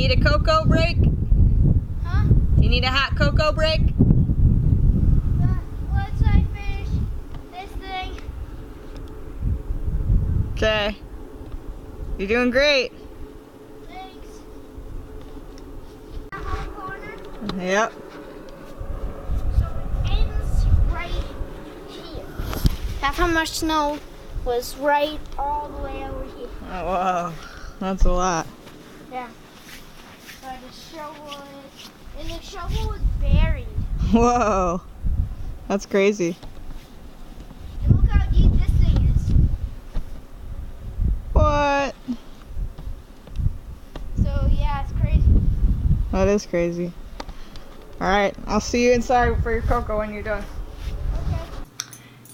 need a cocoa break? Huh? Do you need a hot cocoa break? Once I finish this thing. Okay. You're doing great. Thanks. That whole corner. Yep. So it ends right here. That's how much snow was right all the way over here. Oh, wow. That's a lot. Yeah. So I just shovel it. And the shovel was buried. Whoa. That's crazy. And look how deep this thing is. What? So yeah, it's crazy. That is crazy. Alright, I'll see you inside for your cocoa when you're done. Okay.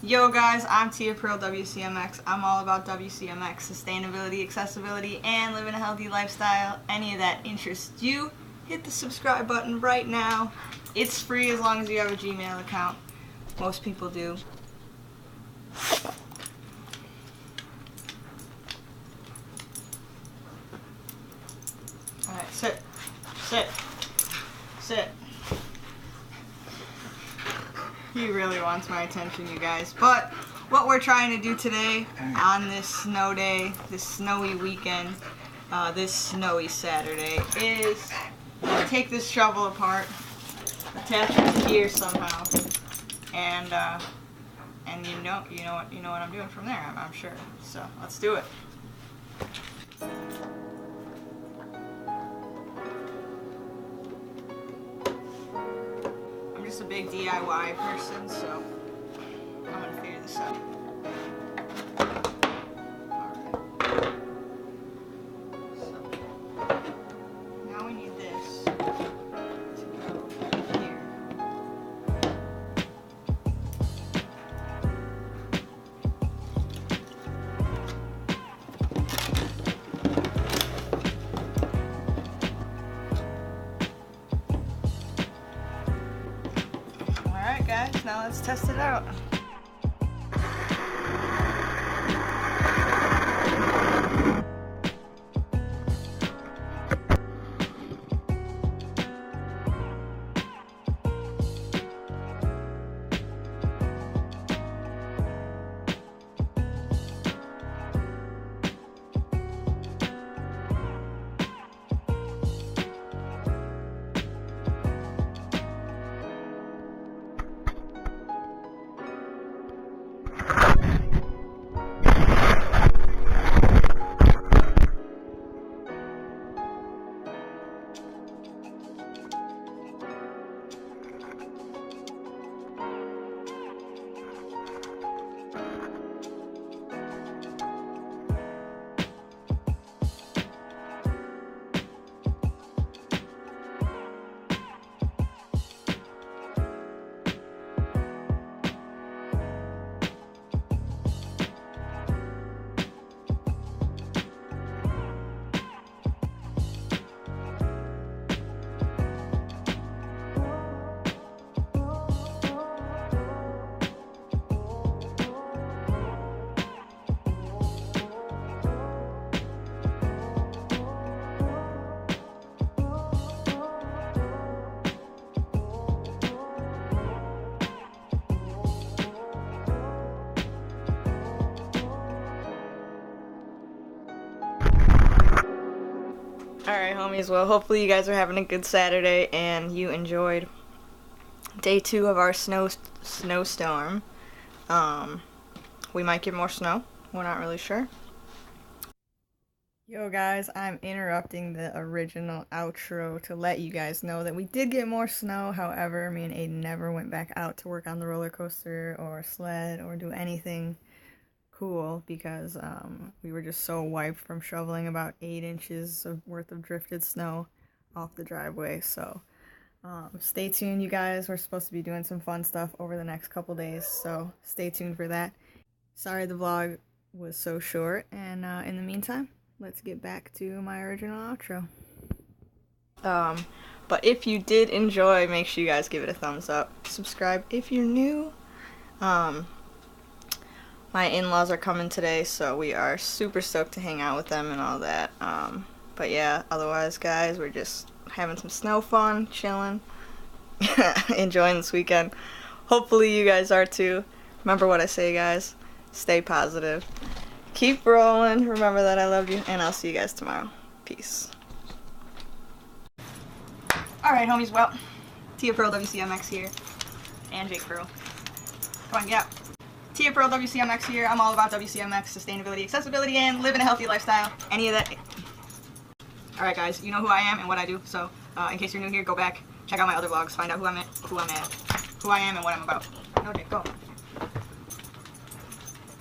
Yo guys, I'm Tia Pearl, WCMX. I'm all about WCMX, sustainability, accessibility, and living a healthy lifestyle. Any of that interests you, hit the subscribe button right now. It's free as long as you have a Gmail account. Most people do. Alright, sit. Sit. Sit. He really wants my attention, you guys. But what we're trying to do today on this snow day, this snowy weekend, this snowy Saturday, is take this shovel apart, attach it to here somehow, and you know what I'm doing from there. I'm sure. So let's do it. I'm just a big DIY person, so I'm gonna figure this out. Alright. So now we need this to go here. Alright guys, now let's test it out. Alright homies, well hopefully you guys are having a good Saturday and you enjoyed day 2 of our snowstorm. We might get more snow, we're not really sure. Yo guys, I'm interrupting the original outro to let you guys know that we did get more snow. However, me and Aiden never went back out to work on the roller coaster or sled or do anything cool because we were just so wiped from shoveling about 8 inches worth of drifted snow off the driveway. So stay tuned, you guys. We're supposed to be doing some fun stuff over the next couple days, so stay tuned for that. Sorry the vlog was so short, and in the meantime, let's get back to my original outro. But if you did enjoy, make sure you guys give it a thumbs up. Subscribe if you're new. My in-laws are coming today, so we are super stoked to hang out with them and all that. But yeah, otherwise, guys, we're just having some snow fun, chilling, enjoying this weekend. Hopefully you guys are too. Remember what I say, guys. Stay positive. Keep rolling. Remember that I love you, and I'll see you guys tomorrow. Peace. Alright, homies, well, Tia Pearl WCMX here, and Jake Pearl. Come on, yeah. Tia Pearl WCMX here. I'm all about WCMX, sustainability, accessibility, and living a healthy lifestyle. Any of that. Alright, guys, you know who I am and what I do, so in case you're new here, go back, check out my other vlogs, find out who I am and what I'm about. No, Jake, go.